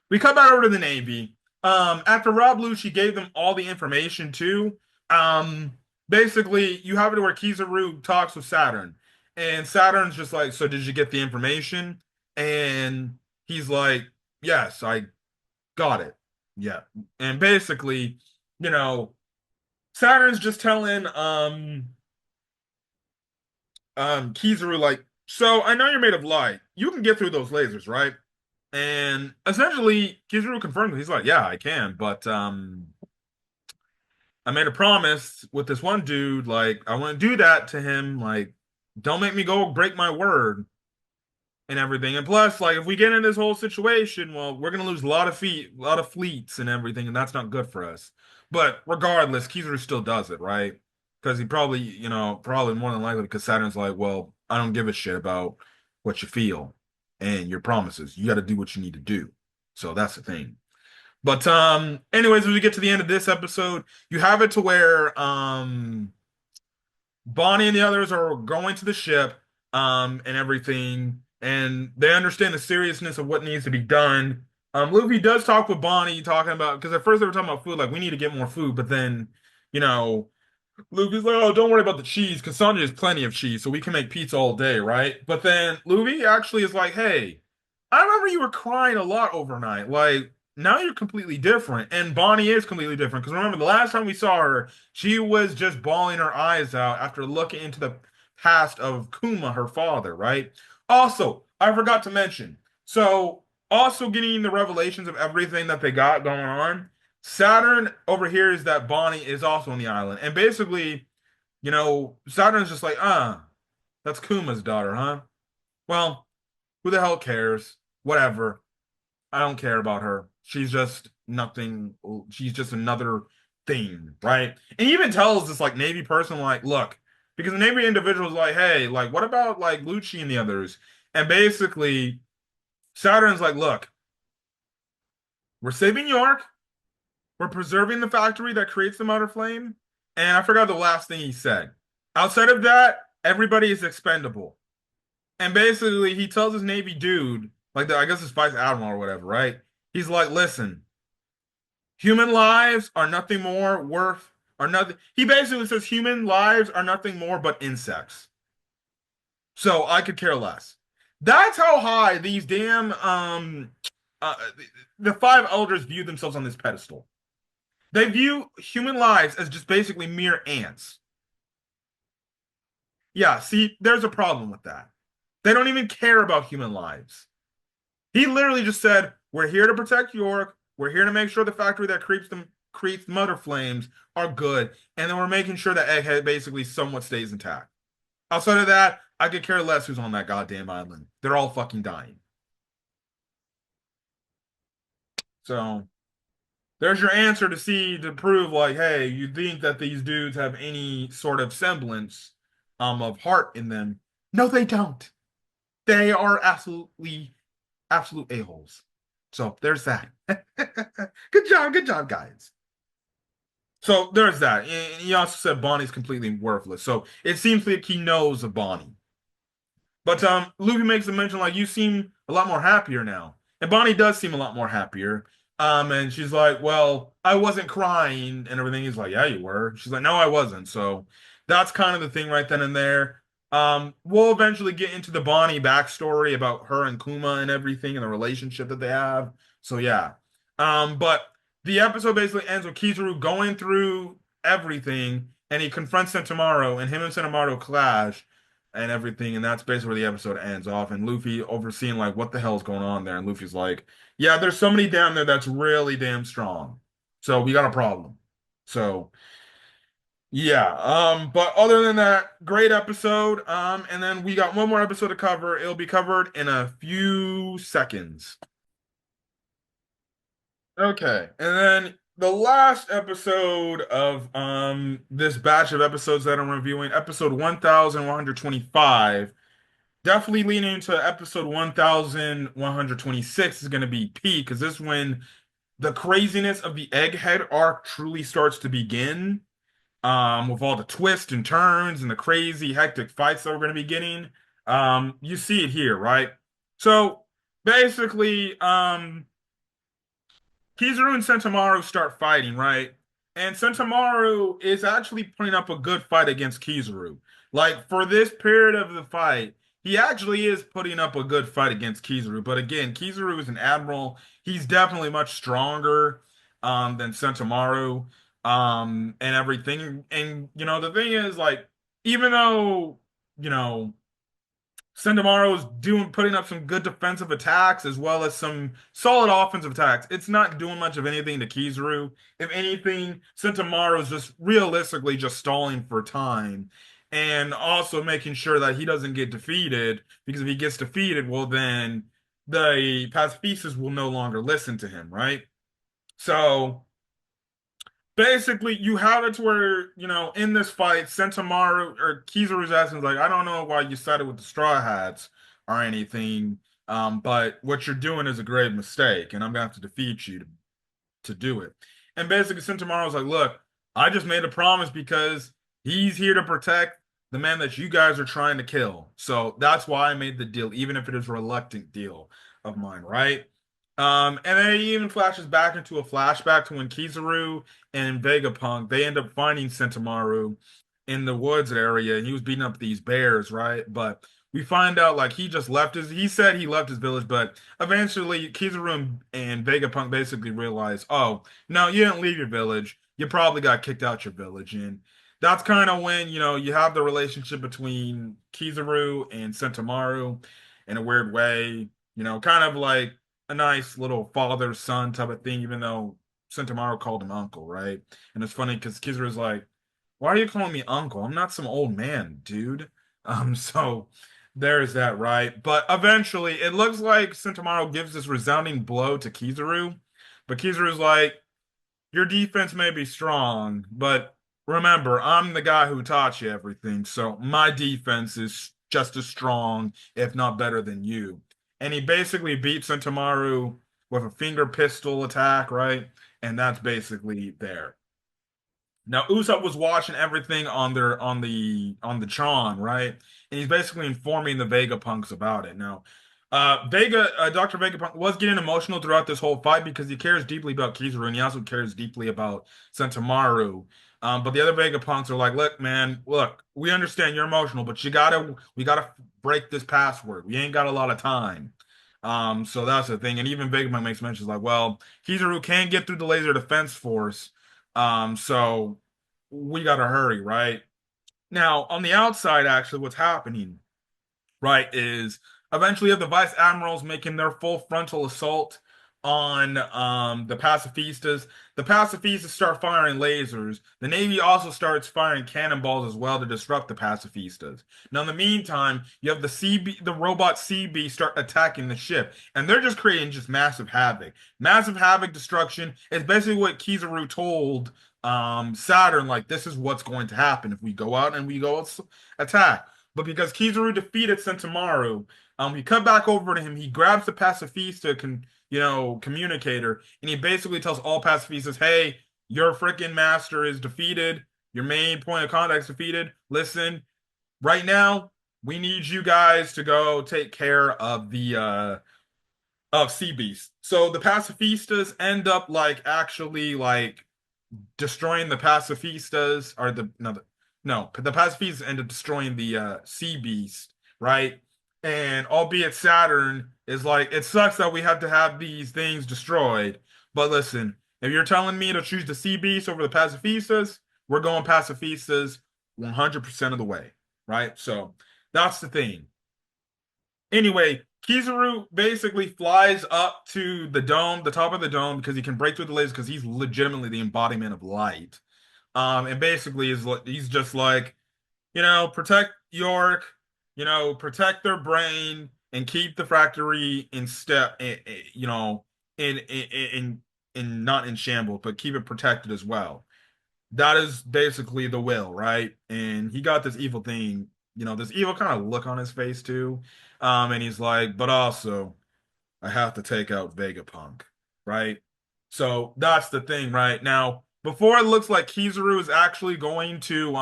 We cut back over to the Navy. After Rob Lucci gave them all the information too, um, basically you have it where Kizaru talks with Saturn, and Saturn's just like, "So did you get the information?" And he's like, "Yes, I got it." Yeah, and basically, you know, Saturn's just telling Kizaru like, "So I know you're made of light. You can get through those lasers, right?" And essentially, Kizaru confirmed it. He's like, yeah, I can, but I made a promise with this one dude. Like, I want to do that to him. Like, don't make me go break my word and everything. And plus, like, if we get in this whole situation, well, we're gonna lose a lot of feet, a lot of fleets and everything, and that's not good for us. But regardless, Kizaru still does it, right? Because he probably, probably more than likely, because Saturn's like, well, I don't give a shit about what you feel and your promises. You got to do what you need to do. So that's the thing. But anyways, as we get to the end of this episode, you have it to where Bonnie and the others are going to the ship, and everything, and they understand the seriousness of what needs to be done. Luffy does talk with Bonnie, talking about because at first they were talking about food, like we need to get more food, but then, you know, Luffy's like, oh, don't worry about the cheese, because Sanji has plenty of cheese, so we can make pizza all day, right? But then Luffy actually is like, hey, I remember you were crying a lot overnight. Like, now you're completely different. And Bonnie is completely different. Because remember, the last time we saw her, she was just bawling her eyes out after looking into the past of Kuma, her father, right? Also, I forgot to mention. So, also getting the revelations of everything that they got going on. Saturn overhears that Bonnie is also on the island. And basically, Saturn's just like, that's Kuma's daughter, huh? Well, who the hell cares? Whatever. I don't care about her. She's just nothing. She's just another thing, right? And he even tells this like Navy person, like, look, because the Navy individual is like, hey, like, what about like Lucci and the others? And basically, Saturn's like, look, we're saving York. We're preserving the factory that creates the motor flame. And I forgot the last thing he said. Outside of that, everybody is expendable. And basically, he tells his Navy dude, like I guess his vice admiral or whatever, right? He's like, listen, human lives are nothing more worth, are nothing. He basically says human lives are nothing more but insects. So I could care less. That's how high these damn uh, the five elders view themselves on this pedestal. They view human lives as just basically mere ants. Yeah, see, there's a problem with that. They don't even care about human lives. He literally just said, "We're here to protect York. We're here to make sure the factory that creates mother flames are good, and then we're making sure that Egghead basically somewhat stays intact. Outside of that, I could care less who's on that goddamn island. They're all fucking dying." So there's your answer to prove like, hey, you think that these dudes have any sort of semblance of heart in them? No, they don't. They are absolute a-holes. So there's that. Good job, guys. So there's that. And he also said Bonnie's completely worthless. So it seems like he knows of Bonnie. But Luffy makes a mention like you seem a lot more happier now. And Bonnie does seem a lot more happier. And she's like, well, I wasn't crying and everything. He's like, yeah, you were. She's like, no, I wasn't. So that's kind of the thing right then and there. We'll eventually get into the Bonnie backstory about her and Kuma and everything and the relationship that they have. So yeah. But the episode basically ends with Kizaru going through everything and he confronts Sentomaru and him and Sentomaru clash and everything, and that's basically where the episode ends off. And Luffy overseeing like what the hell's going on there, and Luffy's like, "Yeah, there's somebody down there that's really damn strong, so we got a problem." So yeah, but other than that, great episode. And then we got one more episode to cover. It'll be covered in a few seconds. Okay, and then the last episode of this batch of episodes that I'm reviewing, episode 1125. Definitely leaning into episode 1126 is going to be peak because this one the craziness of the Egghead arc truly starts to begin, with all the twists and turns and the crazy hectic fights that we're going to be getting. You see it here, right? So basically, Kizaru and Sentomaru start fighting, right? And Sentomaru is actually putting up a good fight against Kizaru. Like for this period of the fight, he actually is putting up a good fight against Kizaru. But again, Kizaru is an admiral. He's definitely much stronger than Sentomaru and everything. And the thing is, like, even though you know Sendamaro's putting up some good defensive attacks as well as some solid offensive attacks. It's not doing much of anything to Kizaru. If anything, Sendamaro's just realistically just stalling for time and also making sure that he doesn't get defeated, because if he gets defeated, well then the pacifistas will no longer listen to him, right? So basically, you have it to where, in this fight, Sentomaru or Kizaru's asking, like, I don't know why you sided with the Straw Hats or anything, but what you're doing is a grave mistake, and I'm gonna have to defeat you to do it. And basically, Sentomaru's like, look, I just made a promise because he's here to protect the man that you guys are trying to kill. So that's why I made the deal, even if it is a reluctant deal of mine, right? And then he even flashes back into a flashback to when Kizaru and Vegapunk they end up finding Sentomaru in the woods area, and he was beating up these bears, right? But we find out like he said he left his village, but eventually Kizaru and Vegapunk basically realize, oh, no, you didn't leave your village. You probably got kicked out your village. And that's kind of when, you have the relationship between Kizaru and Sentomaru in a weird way, kind of like a nice little father-son type of thing, even though Sentomaru called him uncle, right? And it's funny because Kizaru's like, why are you calling me uncle? I'm not some old man, dude. So there's that, right? But eventually, it looks like Sentomaru gives this resounding blow to Kizaru, but Kizaru's like, your defense may be strong, but remember, I'm the guy who taught you everything, so my defense is just as strong, if not better than you. And he basically beats Sentomaru with a finger pistol attack, right? And that's basically there. Now Usopp was watching everything on the Tron, right? And he's basically informing the Vegapunks about it. Now, Dr. Vegapunk was getting emotional throughout this whole fight because he cares deeply about Kizaru and he also cares deeply about Sentomaru. But the other Vegapunks are like, look, man, look, we understand you're emotional, but we gotta break this password. We ain't got a lot of time. So that's the thing. And even Vegapunk makes mentions like, well, Kizaru can't get through the laser defense force. So we gotta hurry, right? Now, on the outside, actually, what's happening, right, is eventually you have the vice admirals making their full frontal assault on the pacifistas. The pacifistas start firing lasers. The Navy also starts firing cannonballs as well to disrupt the pacifistas. Now, in the meantime, you have the robot CB start attacking the ship, and they're just creating just massive havoc. Massive havoc destruction is basically what Kizaru told Saturn, like this is what's going to happen if we go out and we go attack. But because Kizaru defeated Sentomaru, we cut back over to him. He grabs the pacifista, communicator, and he basically tells all pacifistas, "Hey, your freaking master is defeated. Your main point of contact is defeated. Listen, right now, we need you guys to go take care of the of Sea Beast." So the pacifistas end up like actually like destroying the pacifistas or the no no the pacifistas end up destroying the sea beast, right? And albeit Saturn is like, it sucks that we have to have these things destroyed, but listen, if you're telling me to choose the sea beast over the pacifistas, we're going pacifistas 100% of the way, right? So that's the thing. Anyway, Kizaru basically flies up to the dome, the top of the dome, because he can break through the lasers because he's legitimately the embodiment of light. And basically he's just like, protect York, protect their brain and keep the factory in step, in not in shambles, but keep it protected as well. That is basically the will, right? And he got this evil thing, this evil kind of look on his face too. And he's like, but also I have to take out Vegapunk, right? So that's the thing right now. Before it looks like Kizaru is actually going to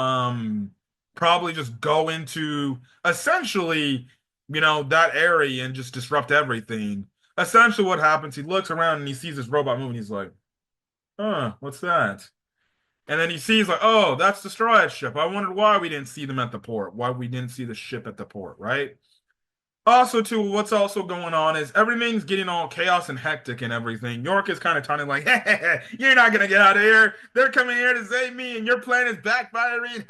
probably just go into essentially, that area and just disrupt everything. Essentially what happens, he looks around and he sees this robot moving, he's like, huh, what's that? And then he sees like, oh, that's the Straw Hat ship. I wondered why we didn't see them at the port, why we didn't see the ship at the port, right? Also, too, what's also going on is everything's getting all chaos and hectic and everything. York is kind of taunting, like, hey, you're not gonna get out of here. They're coming here to save me, and your plan is backfiring.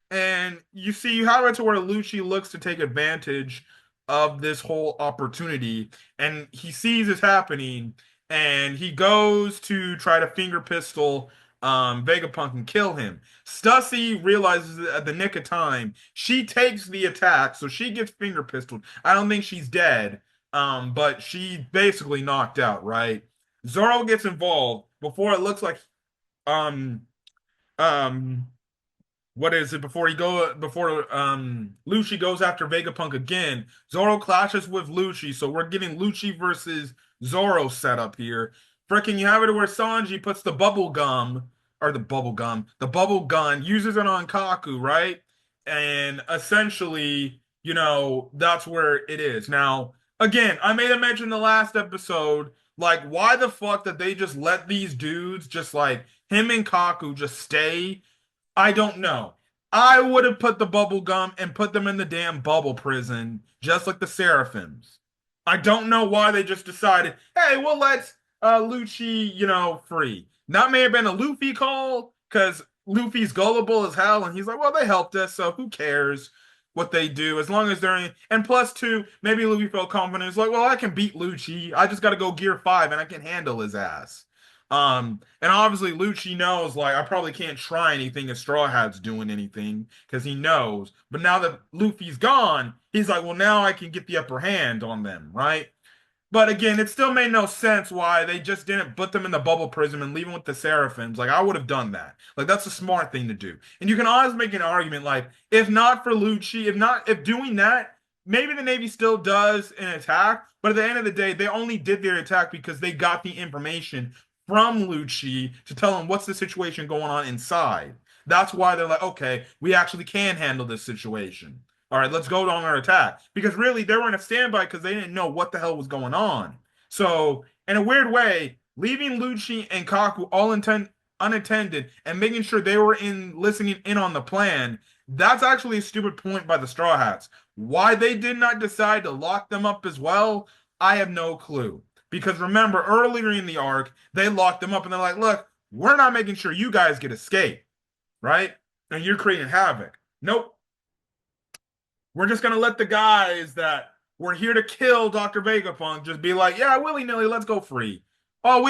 And you have it to where Lucci looks to take advantage of this whole opportunity, and he sees this happening, and he goes to try to finger pistol Vegapunk and kill him. Stussy realizes at the nick of time. She takes the attack, so she gets finger pistoled. I don't think she's dead, but she basically knocked out, right? Zoro gets involved before it looks like um um what is it before Lucci goes after Vegapunk again. Zoro clashes with Lucci, so we're getting Lucci versus Zoro set up here. Freaking you have it where Sanji puts the bubble gun, uses it on Kaku, right? And essentially, that's where it is. Now, again, I made a mention in the last episode, like, why the fuck did they just let these dudes just like him and Kaku just stay? I don't know. I would have put the bubble gum and put them in the damn bubble prison, just like the Seraphims. I don't know why they just decided, hey, we'll let Lucci, free. That may have been a Luffy call, because Luffy's gullible as hell, and he's like, well, they helped us, so who cares what they do, as long as they're in. And plus two, maybe Luffy felt confident. He's like, well, I can beat Lucci. I just got to go Gear 5, and I can handle his ass. And obviously Lucci knows like I probably can't try anything if Straw Hat's doing anything because he knows. But now that Luffy's gone, he's like, well, now I can get the upper hand on them, right? But again, it still made no sense why they just didn't put them in the bubble prison and leave them with the Seraphims. Like I would have done that. Like that's a smart thing to do. And you can always make an argument like if not for Lucci, if doing that, maybe the Navy still does an attack. But at the end of the day, they only did their attack because they got the information from Lucci to tell them what's the situation going on inside. That's why they're like, okay, we actually can handle this situation. All right, let's go on our attack. Because really, they were in a standby because they didn't know what the hell was going on. So, in a weird way, leaving Lucci and Kaku unattended and making sure they were in listening in on the plan, that's actually a stupid point by the Straw Hats. Why they did not decide to lock them up as well, I have no clue. Because remember, earlier in the arc, they locked them up and they're like, look, we're not making sure you guys get escape, right? And you're creating havoc. Nope. We're just gonna let the guys that were here to kill Dr. Vegapunk just be like, yeah, willy-nilly, let's go free. Oh,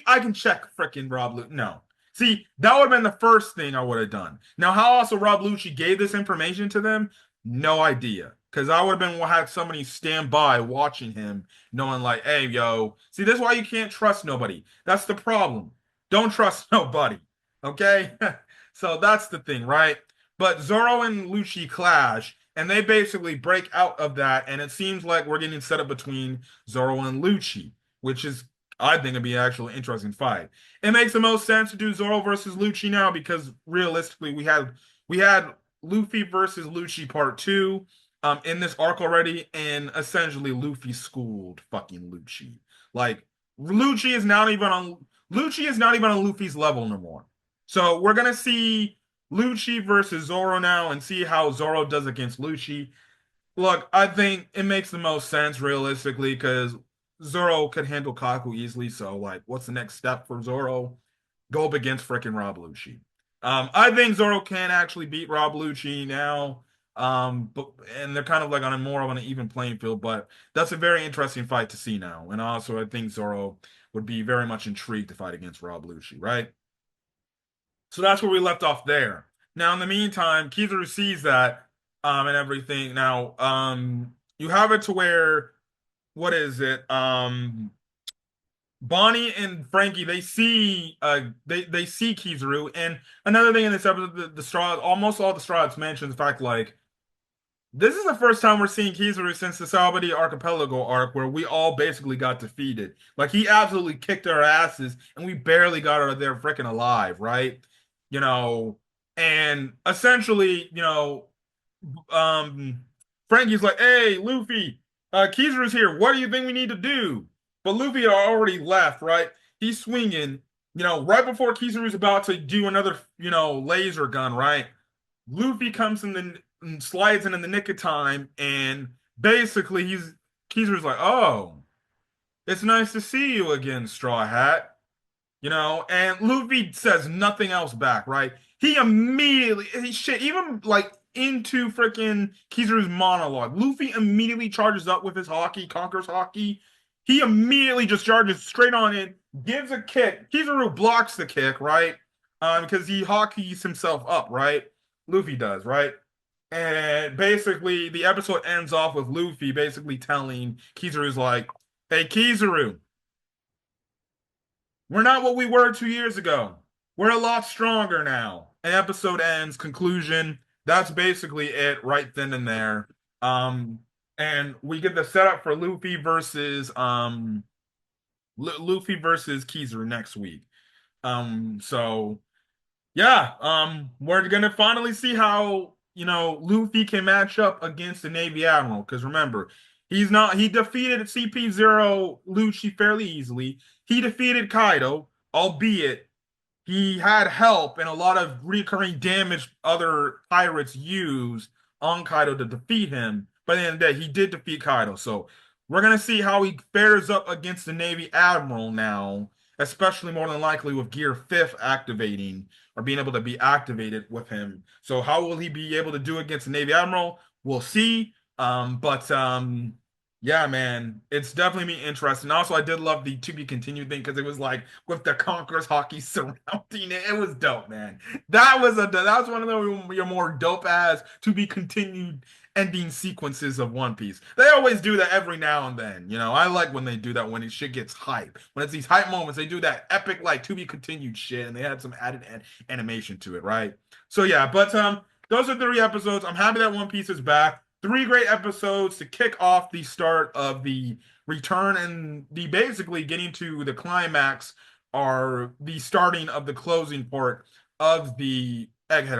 I can check freaking Rob Lucci. No. See, that would have been the first thing I would have done. Now, how also Rob Lucci gave this information to them, no idea. Because I would have been had somebody stand by watching him, knowing like, hey, yo, see, this is why you can't trust nobody. That's the problem. Don't trust nobody. Okay? So that's the thing, right? But Zoro and Lucci clash, and they basically break out of that, and it seems like we're getting set up between Zoro and Lucci, which is, I think, it'd be an actual interesting fight. It makes the most sense to do Zoro versus Lucci now because realistically, we had Luffy versus Lucci part two in this arc already, and essentially Luffy schooled fucking Lucci. Like Lucci is not even on Lucci is not even on Luffy's level no more. So we're gonna see Lucci versus Zoro now and see how Zoro does against Lucci. Look, I think it makes the most sense realistically because Zoro could handle Kaku easily. So, like, what's the next step for Zoro? Go up against freaking Rob Lucci. I think Zoro can actually beat Rob Lucci now. But and they're kind of like on a more of an even playing field, but that's a very interesting fight to see now. And also, I think Zoro would be very much intrigued to fight against Rob Lucci, right? So that's where we left off there. Now, in the meantime, Kizaru sees that and everything. Now, you have it to where what is it? Bonnie and Frankie they see Kizaru. And another thing in this episode, the straw almost all the straws mention the fact like This is the first time we're seeing Kizaru since the Sabaody Archipelago arc, where we all basically got defeated. Like he absolutely kicked our asses, and we barely got out of there freaking alive, right? You know, and essentially, um, Frankie's like, "Hey, Luffy, Kizaru's here. What do you think we need to do?" But Luffy had already left, right? He's swinging, right before Kizaru's about to do another, laser gun, right? Luffy comes in and slides in the nick of time, and basically Kizaru's like, "Oh, it's nice to see you again, Straw Hat." And Luffy says nothing else back, right? Shit, even like into freaking Kizaru's monologue, Luffy immediately charges up with his haki, conquers haki. He immediately just charges straight on in, gives a kick. Kizaru blocks the kick, right? Because he hakis himself up, right? Luffy does, right? And basically, the episode ends off with Luffy basically telling Kizaru's like, "Hey, Kizaru, we're not what we were 2 years ago. We're a lot stronger now." And episode ends, conclusion. That's basically it right then and there. Um, and we get the setup for Luffy versus Kizaru next week. So yeah, we're gonna finally see how Luffy can match up against the Navy Admiral. Because remember, he defeated CP0 Lucci fairly easily. He defeated Kaido, albeit he had help and a lot of recurring damage other pirates used on Kaido to defeat him. By the end of the day, he did defeat Kaido. So we're gonna see how he fares up against the Navy Admiral now, especially more than likely with Gear 5th activating or being able to be activated with him. So how will he be able to do against the Navy Admiral? We'll see. But yeah, man, it's definitely been interesting. Also, I did love the to be continued thing because it was like with the Conquerors hockey surrounding it. It was dope, man. That was one of your more dope ass to be continued ending sequences of One Piece. They always do that every now and then. I like when they do that when shit gets hype. When it's these hype moments, they do that epic like to be continued shit, and they had some added animation to it, right? So yeah, but those are 3 episodes. I'm happy that One Piece is back. 3 great episodes to kick off the start of the return and the basically getting to the climax are the starting of the closing part of the Egghead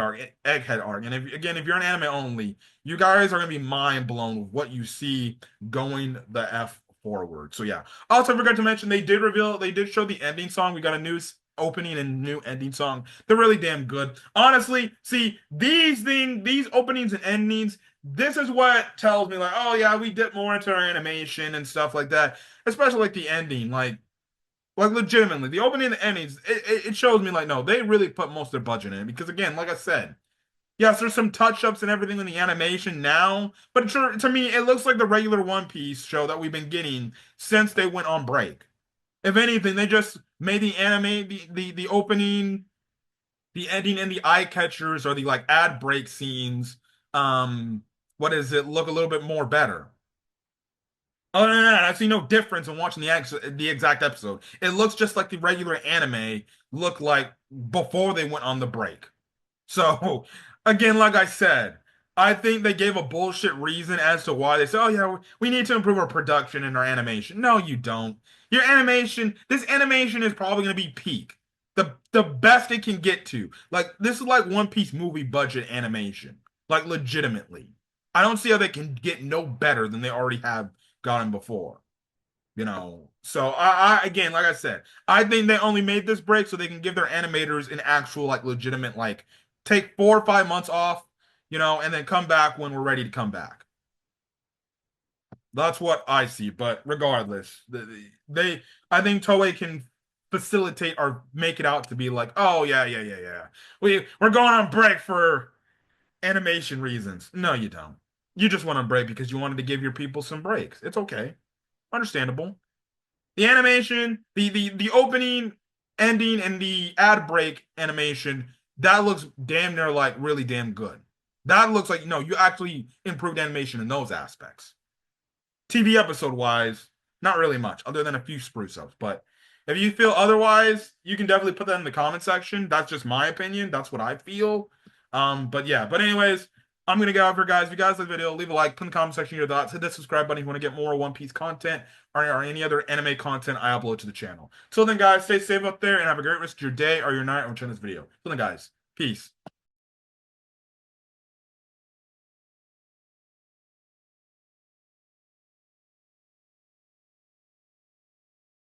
arc. And if you're an anime only, you guys are gonna be mind blown with what you see going the F forward. So yeah. Also forgot to mention they did show the ending song. We got a new opening and new ending song. They're really damn good. Honestly, see these openings and endings, this is what tells me like, oh yeah, we dip more into our animation and stuff like that. Especially like the ending, like legitimately, the opening and the endings, it shows me like no, they really put most of their budget in it. Because again, like I said, yes, there's some touch-ups and everything in the animation now, but to me, it looks like the regular One Piece show that we've been getting since they went on break. If anything, they just made the anime, the opening, the ending, and the eye catchers or the like ad break scenes. What is it? Look a little bit more better. Oh no, I see no difference in watching the exact episode. It looks just like the regular anime looked like before they went on the break. So, again, like I said, I think they gave a bullshit reason as to why they said, "Oh yeah, we need to improve our production and our animation." No, you don't. This animation is probably going to be peak, the best it can get to. Like this is like One Piece movie budget animation, like legitimately. I don't see how they can get no better than they already have gotten before. So I again, like I said, I think they only made this break so they can give their animators an actual like legitimate like take 4 or 5 months off, and then come back when we're ready to come back. That's what I see. But regardless, they I think Toei can facilitate or make it out to be like, oh yeah, yeah, yeah, yeah. We're going on break for animation reasons. No, you don't. You just want a break because you wanted to give your people some breaks. It's okay. Understandable. The animation, the opening, ending, and the ad break animation, that looks damn near like really damn good. That looks like no, you actually improved animation in those aspects. TV episode wise, not really much, other than a few spruce ups. But if you feel otherwise, you can definitely put that in the comment section. That's just my opinion. That's what I feel. But yeah, but anyways, I'm gonna get out here, guys. If you guys like the video, leave a like, put in the comment section your thoughts, hit the subscribe button if you want to get more One Piece content or any other anime content I upload to the channel. Till then, guys, stay safe up there and have a great rest of your day or your night or watching this video. Till then, guys, peace.